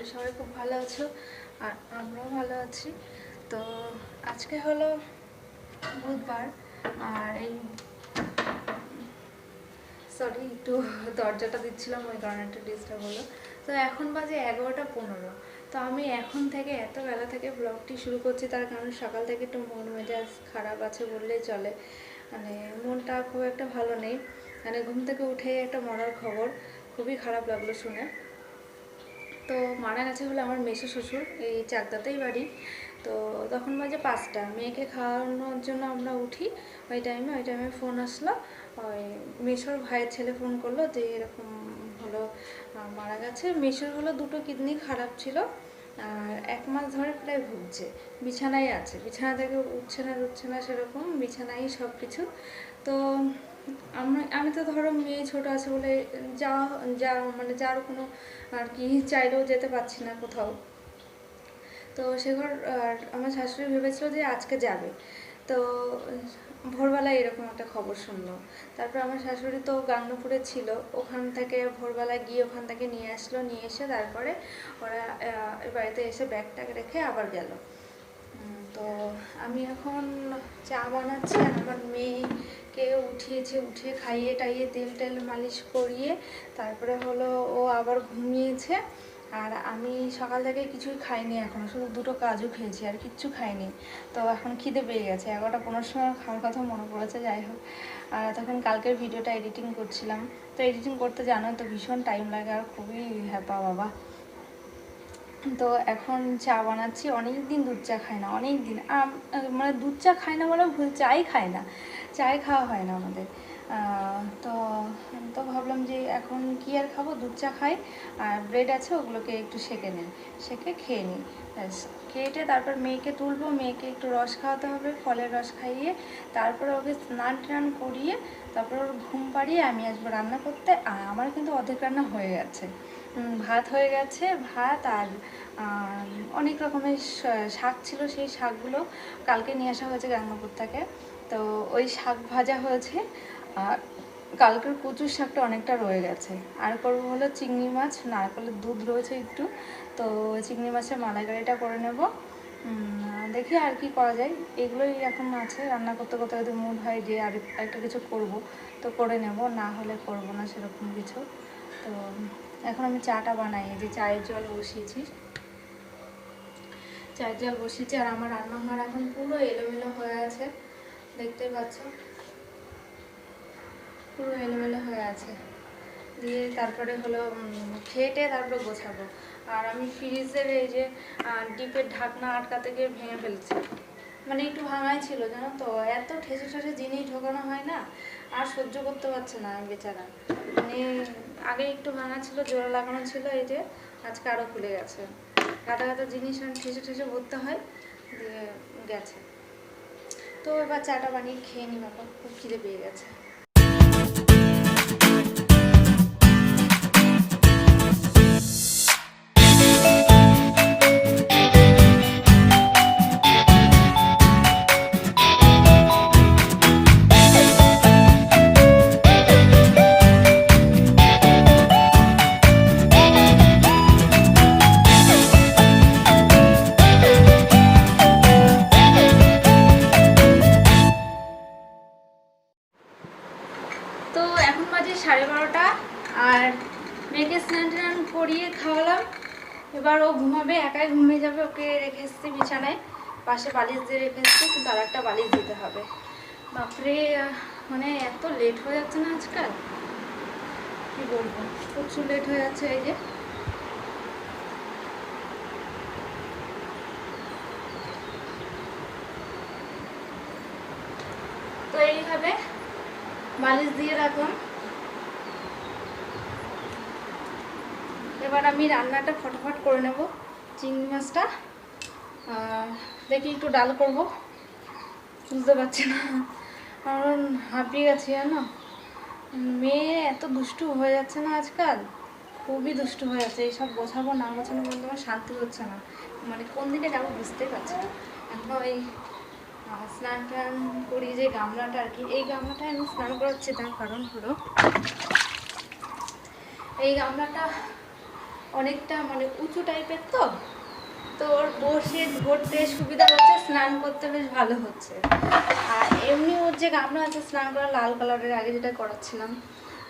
করি সবাই খুব ভালো আছো আর আমরাও ভালো আছি। তো আজকে হলো বুধবার আর এই সরি একটু দরজাটা দিচ্ছিলাম ওই কারণে একটা ডিস্টার্ব হলো। তো এখন বাজে 11টা 15। তো আমি এখন থেকে এত বেলা থেকে ব্লগটি শুরু করছি, তার কারণ সকাল থেকে একটু মন মেজাজ খারাপ আছে বললেই চলে। মানে মনটা খুব একটা ভালো নেই। মানে ঘুম থেকে উঠে একটা মরার খবর, খুবই খারাপ লাগলো শুনে। তো মারা গেছে হলো আমার মেসো শ্বশুর, এই চাকদাতেই বাড়ি। তো তখন বাজে 5টা, মেয়েকে খাওয়ানোর জন্য আমরা উঠি। ওই টাইমে ফোন আসলো, ওই মেসোর ভাইয়ের ছেলে ফোন করলো যে এরকম হলো মারা গেছে। মেসোর হলো দুটো কিডনি খারাপ ছিল আর 1 মাস ধরে প্রায় ভুগছে, বিছানায় আছে, বিছানা থেকে উঠছে না সেরকম, বিছানায় সব কিছু। তো আমি তো ধরো মেয়ে ছোট আছে বলে যা যা মানে যার কোনো আর কি চাইলেও যেতে পারছি না কোথাও। তো সেঘর আমার শাশুড়ি ভেবেছিল যে আজকে যাবে। তো ভোরবেলায় এরকম একটা খবর শুনলো। তারপর আমার শাশুড়ি তো গাংনাপুরে ছিল, ওখান থেকে ভোরবেলায় গিয়ে ওখান থেকে নিয়ে আসলো, নিয়ে এসে তারপরে ওরা বাড়িতে এসে ব্যাগটাকে রেখে আবার গেল। তো আমি এখন চা বানাচ্ছি আর আমার মেয়েকে উঠিয়েছে, উঠিয়ে খাইয়ে টাইয়ে তেল টেল মালিশ করিয়ে তারপরে হলো ও আবার ঘুমিয়েছে। আর আমি সকাল থেকে কিছুই খাইনি, এখনও শুধু দুটো কাজু খেয়েছি আর কিচ্ছু খাইনি। তো এখন খিদে পেয়ে গেছে, 11টা 15 সময় খাওয়ার কথা মনে পড়েছে। যাই হোক, আর তখন কালকের ভিডিওটা এডিটিং করছিলাম। তো এডিটিং করতে জানো তো ভীষণ টাইম লাগে আর খুবই হ্যাপা বাবা। তো এখন চা বানাচ্ছি, অনেক দিন দুধ চা খাই না, অনেক দিন মানে দুধ চা খাই না বলে ভুল, চাই খাই না, চাই খাওয়া হয় না আমাদের। তো তো ভাবলাম যে এখন কি আর খাবো, দুধ চা খাই আর ব্রেড আছে ওগুলোকে একটু সেকে খেয়ে নিই। ব্যাস, খেয়েটে তারপর মেয়েকে তুলবো, মেয়েকে একটু রস খাওয়াতে হবে, ফলের রস খাইয়ে তারপরে ওকে স্নান টান করিয়ে তারপর ওর ঘুম পাড়িয়ে আমি আসবো রান্না করতে। আর আমার কিন্তু অর্ধেক রান্না হয়ে গেছে, ভাত হয়ে গেছে, ভাত আর অনেক রকমের শাক ছিল, সেই শাকগুলো কালকে নিয়ে আসা হয়েছে গাংনাপুর থেকে। তো ওই শাক ভাজা হয়েছে আর কালকের কচুর শাকটা অনেকটা রয়ে গেছে। আর করবো হলো চিংড়ি মাছ, নারকেলের দুধ রয়েছে একটু, তো চিংড়ি মাছের মালাইকারিটা করে নেব। দেখি আর কি করা যায়, এগুলোই এখন আছে। রান্না করতে করতে যদি মুড হয় যে আর একটা কিছু করব তো করে নেব, না হলে করব না সেরকম কিছু। তো এখন আমি চাটা বানাই, যে চায়ের জল বসিয়েছি আর আমার রান্নাঘর এখন পুরো এলোমেলো হয়ে আছে, দেখতেই পাচ্ছ পুরো এলোমেলো হয়ে আছে। দিয়ে তারপরে হলো খেটে তারপরে গোছাবো। আর আমি ফ্রিজের এই যে ডিপের ঢাকনা আটকাতে গিয়ে ভেঙে ফেলছি, মানে একটু ভাঙাই ছিল জানো তো, এত ঠেসে ঠেসে জিনিস ঢোকানো হয় না, আর সহ্য করতে পারছে না বেচারা। মানে আগে একটু ভাঙা ছিল, জোড়া লাগানো ছিল, এই যে আজকে আরও খুলে গেছে। গাদা গাদা জিনিস ঠেসে ঠেসে ভরতে হয়, দিয়ে গেছে। তো এবার চাটা বানিয়ে খেয়ে নি বাবা, খুব খিদে পেয়ে গেছে। তো এখন বাজে 12:30 আর মেয়েকে স্নান টান করিয়ে খাওয়ালাম। এবার ও ঘুমাবে, একাই ঘুমিয়ে যাবে। ওকে রেখে এসেছি বিছানায়, পাশে বালিশ দিয়ে রেখে এসেছি, কিন্তু আর একটা বালিশ দিতে হবে। বাপরে, মানে এত লেট হয়ে যাচ্ছে না আজকাল, কি বলবো, প্রচুর লেট হয়ে যাচ্ছে। এই যে তো এইভাবে বালিশ দিয়ে রাখলাম। এবার আমি রান্নাটা ফটাফট করে নেব। চিংড়ি মাছটা দেখি একটু ডাল করব, বুঝতে পারছি না, কারণ হাঁপিয়ে গেছি জানো। মেয়ে এত দুষ্টু হয়ে যাচ্ছে না আজকাল, খুবই দুষ্টু হয়ে যাচ্ছে। এইসব গোছাবো না গোছানো বলতে আমার শান্তি হচ্ছে না, মানে কোন দিকে যাবো বুঝতেই পারছি না। এখন ওই স্নান টান করি, যে গামলাটা আর কি, এই গামলাটায় আমি স্নান করাচ্ছি, তার কারণ হলো এই গামলাটা অনেকটা মানে উঁচু টাইপের, তো তোর বসে ধরতে সুবিধা হচ্ছে, স্নান করতে বেশ ভালো হচ্ছে। আর এমনি ওর যে গামলা আছে স্নান করা লাল কালারের, আগে যেটা করাচ্ছিলাম,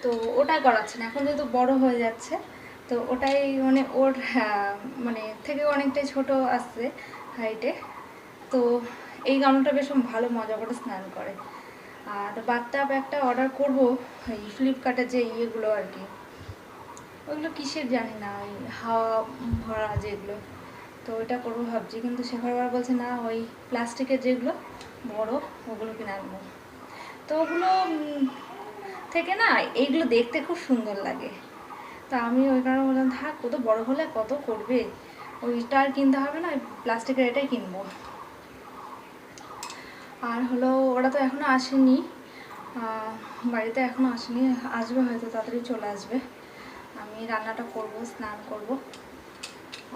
তো ওটা করাচ্ছে না এখন, যেহেতু বড় হয়ে যাচ্ছে। তো ওটাই মানে ওর মানে থেকে অনেকটাই ছোট আসছে হাইটে। তো এই গামলাটা বেশ ভালো মজা করে স্নান করে। আর বাথটাব একটা অর্ডার করবো, এই ফ্লিপকার্টে যে ইয়েগুলো আর কি, ওইগুলো কিসের জানি না, ওই হাওয়া ভরা যেগুলো, তো ওইটা করবো ভাবছি। কিন্তু শেখরবার বলছে না, ওই প্লাস্টিকের যেগুলো বড় ওগুলো কিনে আনবো। তো ওগুলো থেকে না এইগুলো দেখতে খুব সুন্দর লাগে। তা আমি ওই কারণে বললাম থাক, কত বড় হলে কত করবে, ওইটা আর কিনতে হবে না, প্লাস্টিকের এটাই কিনবো। আর হলো ওরা তো এখনও আসেনি, বাড়িতে এখনও আসেনি, আসবে হয়তো, তাড়াতাড়ি চলে আসবে। আমি রান্নাটা করব, স্নান করব,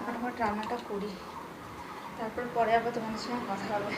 আর রান্নাটা করি, তারপর পরে আবার তোমাদের সঙ্গে কথা হবে।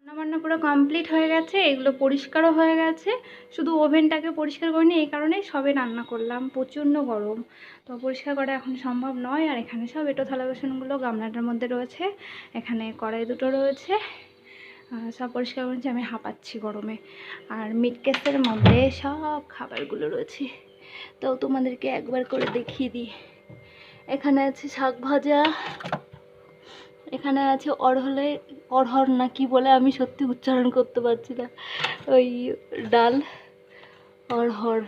রান্নাবান্না পুরো কমপ্লিট হয়ে গেছে, এগুলো পরিষ্কারও হয়ে গেছে, শুধু ওভেনটাকে পরিষ্কার করিনি, এই কারণে সবে রান্না করলাম, প্রচণ্ড গরম, তো পরিষ্কার করা এখন সম্ভব নয়। আর এখানে সব এঁটো থালা বাসনগুলো গামলাটার মধ্যে রয়েছে, এখানে কড়াই দুটো রয়েছে, সব পরিষ্কার করেছি, আমি হাঁপাচ্ছি গরমে। আর মিট কেসের মধ্যে সব খাবারগুলো রয়েছে, তো তোমাদেরকে একবার করে দেখিয়ে দিই। এখানে আছে শাক ভাজা, এখানে আছে অড়হর না কি বলে, আমি সত্যি উচ্চারণ করতে পারছি না, ওই ডাল অড়হর।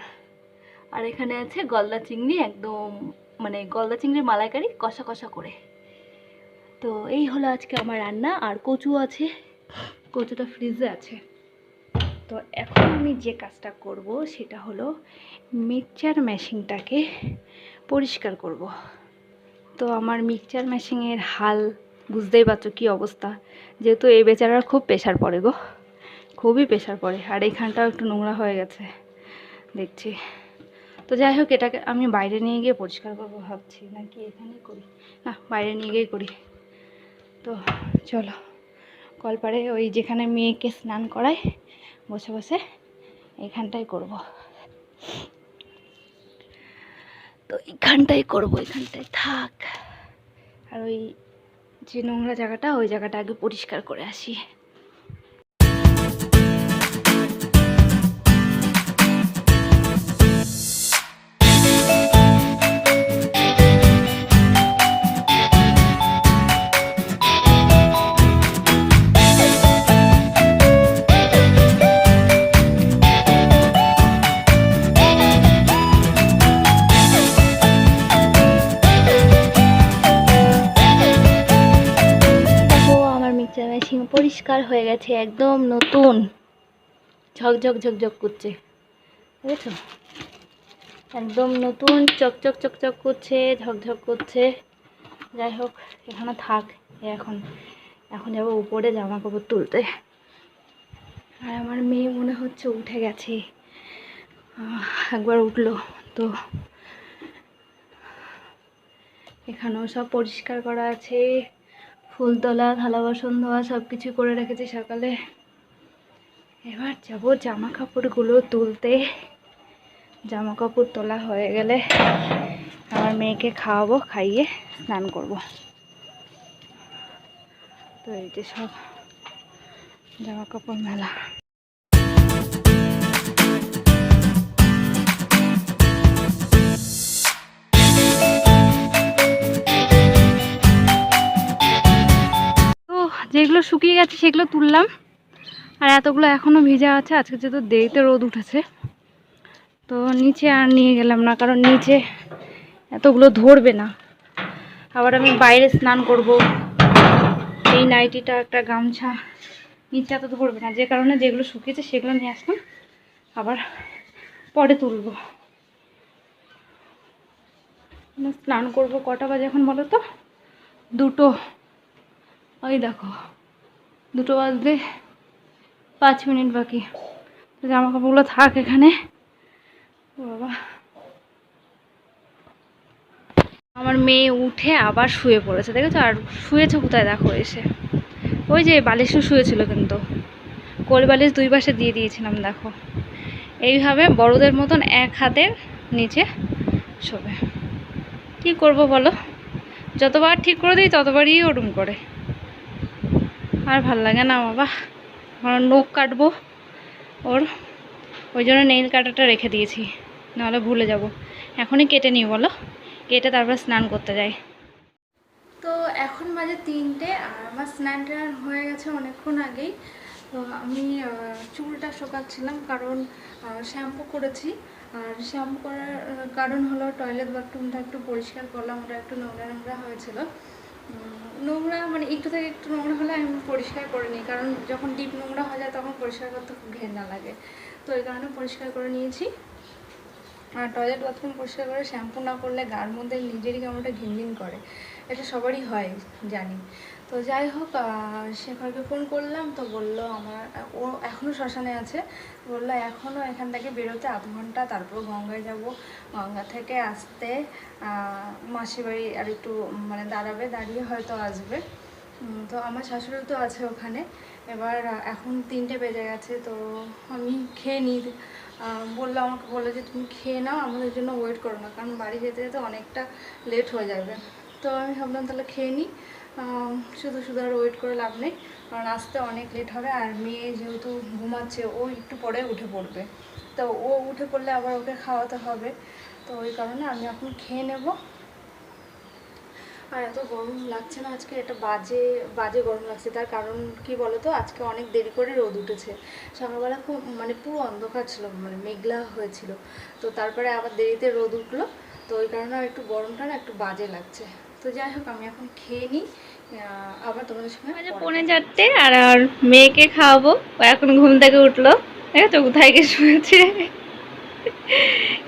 আর এখানে আছে গলদা চিংড়ি, একদম মানে গলদা চিংড়ির মালাইকারি কষা কষা করে। তো এই হলো আজকে আমার রান্না। আর কচু আছে, কচুটা ফ্রিজে আছে। তো এখন আমি যে কাজটা করব সেটা হলো মিক্সচার মেশিনটাকে পরিষ্কার করব। তো আমার মিক্সচার মেশিনের হাল বুঝতেই পারছো কী অবস্থা, যেহেতু এই বেচারার খুব প্রেশার পড়ে গো, খুবই প্রেশার পড়ে। আর এইখানটাও একটু নোংরা হয়ে গেছে দেখছি। তো যাই হোক, এটাকে আমি বাইরে নিয়ে গিয়ে পরিষ্কার করবো ভাবছি, নাকি এখানেই করি, না বাইরে নিয়ে গিয়ে করি। তো চলো, কলপাড়ে ওই যেখানে মেয়েকে স্নান করায় বসে বসে এইখানটাই করব। তো এইখানটাই করবো, এখানটাই থাক। আর ওই যে নোংরা জায়গাটা, ওই জায়গাটা আগে পরিষ্কার করে আসি। পরিষ্কার হয়ে গেছে, একদম নতুন, ঝকঝক ঝকঝক করছে, বুঝেছো, একদম নতুন, চকচক চকচক করছে, ঝকঝক করছে। যাই হোক, এখানে থাক, এখন এখন যাবো উপরে জামা কাপড় তুলতে। আর আমার মেয়ে মনে হচ্ছে উঠে গেছে, একবার উঠলো। তো এখানেও সব পরিষ্কার করা আছে, ফুল তোলা, থালা বাসন ধোয়া সব কিছু করে রেখেছি সকালে। এবার যাবো জামা কাপড়গুলো তুলতে। জামা কাপড় তোলা হয়ে গেলে আমার মেয়েকে খাওয়াবো, খাইয়ে স্নান করব। তো এই যে সব জামা কাপড় মেলা। তো যেগুলো শুকিয়ে গেছে সেগুলো তুললাম, আর এতগুলো এখনো ভিজা আছে। আজকে যেহেতু দেরিতে রোদ উঠেছে তো নিচে আর নিয়ে গেলাম না, কারণ নিচে এতগুলো ধরবে না। আবার আমি বাইরে স্নান করব, এই নাইটিটা একটা গামছা নিচে এত ধরবে না, যে কারণে যেগুলো শুকিয়েছে সেগুলো নিয়ে আসলাম, আবার পরে তুলব। স্নান করব কটা বাজে এখন বলো তো? 2টো। ওই দেখো 2টো বাজতে 5 মিনিট বাকি। তো জামা কাপড়গুলো থাক এখানে। বাবা, আমার মেয়ে উঠে আবার শুয়ে পড়েছে, দেখেছো? আর শুয়েছে কোথায় দেখো, এসে ওই যে বালিশও শুয়েছিল, কিন্তু কোল বালিশ 2 পাশে দিয়ে দিয়েছিলাম দেখো। এইভাবে বড়দের মতন এক হাতের নিচে শোবে। কি করব বলো, যতবার ঠিক করে দিই ততবারই ওরম করে। আর ভাল লাগে না বাবা, নখ কাটবো ওর, ওই জন্য নেইল কাটারটা রেখে দিয়েছি, নাহলে ভুলে যাব। এখনই কেটে নিই বলো, কেটে তারপর স্নান করতে যাই। তো এখন বাজে 3টে, আর আমার স্নান টান হয়ে গেছে অনেকক্ষণ আগেই। তো আমি চুলটা শোকাচ্ছিলাম, কারণ শ্যাম্পু করেছি। আর শ্যাম্পু করার কারণ হলো টয়লেট বাথরুমটা একটু পরিষ্কার করলাম, ওটা একটু নোংরা নোংরা হয়েছিল। নোংরা মানে একটু থেকে একটু নোংরা হলে আমি পরিষ্কার করে নিই, কারণ যখন ডিপ নোংরা হয়ে যায় তখন পরিষ্কার করতে খুব ঘেন্না লাগে। তো এই কারণে পরিষ্কার করে নিয়েছি। আর টয়লেট বাথরুম পরিষ্কার করে শ্যাম্পু না করলে গার মধ্যে নিজেরই কেমন একটা ঘিনঘিন করে, এটা সবারই হয় জানি। তো যাই হোক, শেখরকে ফোন করলাম, তো বললো আমার ও এখনও শ্মশানে আছে, বললো এখনও এখান থেকে বেরোতে আধ ঘন্টা, তারপর গঙ্গায় যাব। গঙ্গা থেকে আসতে মাসির বাড়ি আর একটু মানে দাঁড়াবে, দাঁড়িয়ে হয়তো আসবে। তো আমার শাশুড়ি তো আছে ওখানে। এবার এখন 3টে বেজে গেছে, তো আমি খেয়ে নিই। বললো, আমাকে বললো যে তুমি খেয়ে নাও, আমাদের জন্য ওয়েট করো না, কারণ বাড়ি যেতে যেতে অনেকটা লেট হয়ে যাবে। তো আমি ভাবলাম তাহলে খেয়ে নিই, শুধু শুধু আর ওয়েট করে লাভ নেই, কারণ আসতে অনেক লেট হবে। আর মেয়ে যেহেতু ঘুমাচ্ছে, ও একটু পরে উঠে পড়বে, তো ও উঠে পড়লে আবার ওকে খাওয়াতে হবে। তো ওই কারণে আমি এখন খেয়ে নেব। আর এত গরম লাগছে না আজকে, এটা বাজে বাজে গরম লাগছে। তার কারণ কি বলতো, আজকে অনেক দেরি করে রোদ উঠেছে। সকালবেলা খুব মানে পুরো অন্ধকার ছিল, মানে মেঘলা হয়েছিল, তো তারপরে আবার দেরিতে রোদ উঠলো। তো ওই কারণে একটু গরমটা না একটু বাজে লাগছে। তো যাই হোক, আমি এখন খেয়ে নিই, আবার তোমাদের সঙ্গে। 3:45 আর আর মেয়েকে খাওয়াবো, ও এখন ঘুম থেকে উঠলো। দেখো কোথায় গিয়ে শুয়েছে।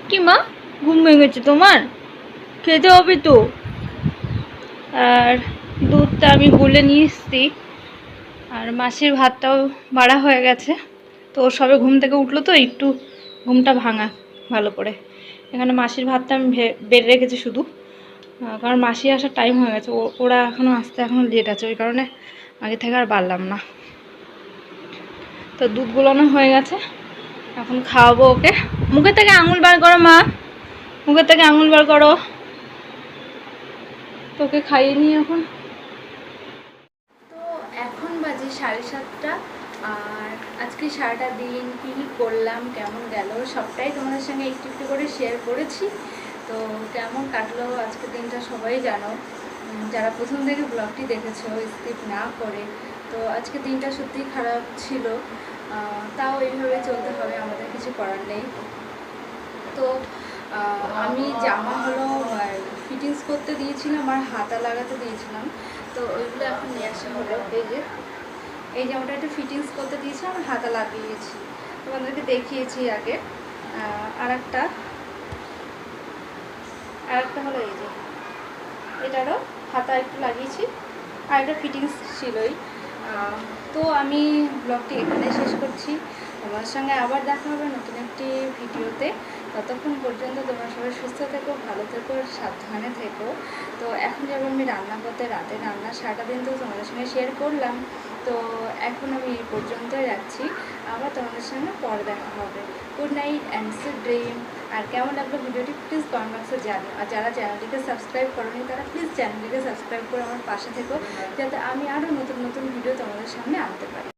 কি মা, ঘুম ভেঙেছে তোমার? খেতে হবে তো। আর দুধটা আমি গুলে নিয়ে এসছি, আর মাসির ভাতটাও বাড়া হয়ে গেছে। তো সবে ঘুম থেকে উঠলো, তো একটু ঘুমটা ভাঙা ভালো করে। এখানে মাসির ভাতটা আমি বেড়ে রেখেছি শুধু, কারণ মাসি আসার টাইম হয়ে গেছে, ওরা এখনও আসতে এখনও লেট আছে, ওই কারণে আগে থেকে আর বাড়লাম না। তো দুধ গুলানো হয়ে গেছে, এখন খাওয়াবো ওকে। মুখের থেকে আঙুল বার করো মা, মুখের থেকে আঙুল বার করো। তোকে খাইয়ে নিই এখন। তো এখন বাজে 7:30, আর আজকে সারাটা দিন কী করলাম, কেমন গেল, সবটাই তোমাদের সঙ্গে একটু একটু করে শেয়ার করেছি। তো কেমন কাটলো আজকের দিনটা সবাই জানো, যারা প্রথম থেকে ব্লগটি দেখেছো স্কিপ না করে। তো আজকের দিনটা সত্যিই খারাপ ছিল, তাও এইভাবে চলতে হবে, আমাদের কিছু করার নেই। তো আমি জামা হলো ফিটিংস করতে দিয়েছিলাম আর হাতা লাগাতে দিয়েছিলাম, তো ওইগুলো এখন নিয়ে আসা হলো। এই জামাটা একটু ফিটিংস করতে দিয়েছিলাম, আর হাতা লাগিয়েছি, তোমাদেরকে দেখিয়েছি আগে। আর একটা হলো এই যে, এটারও হাতা একটু লাগিয়েছি, আর একটা ফিটিংস ছিলই। তো আমি ব্লগটি এখানে শেষ করছি, তোমার সঙ্গে আবার দেখা হবে নতুন একটি ভিডিওতে। ততক্ষণ পর্যন্ত তোমরা সবাই সুস্থ থেকো, ভালো থেকো, সাবধানে থেকো। তো এখন যাবো আমি রান্না করতে, রাতে রান্না সারাটা দিন তো তোমাদের সঙ্গে শেয়ার করলাম। তো এখন আমি এই পর্যন্তই রাখছি। আবার তোমাদের সঙ্গে পরে দেখা হবে। Good night and sweet dream. আর কেমন লাগলো ভিডিওটি প্লিজ কমেন্ট বক্সে জানিও। আর যারা চ্যানেলটিকে সাবস্ক্রাইব করোনি তারা প্লিজ চ্যানেলটিকে সাবস্ক্রাইব করে আমার পাশে থেকো, যাতে আমি আরও নতুন নতুন ভিডিও তোমাদের সামনে আনতে পারি।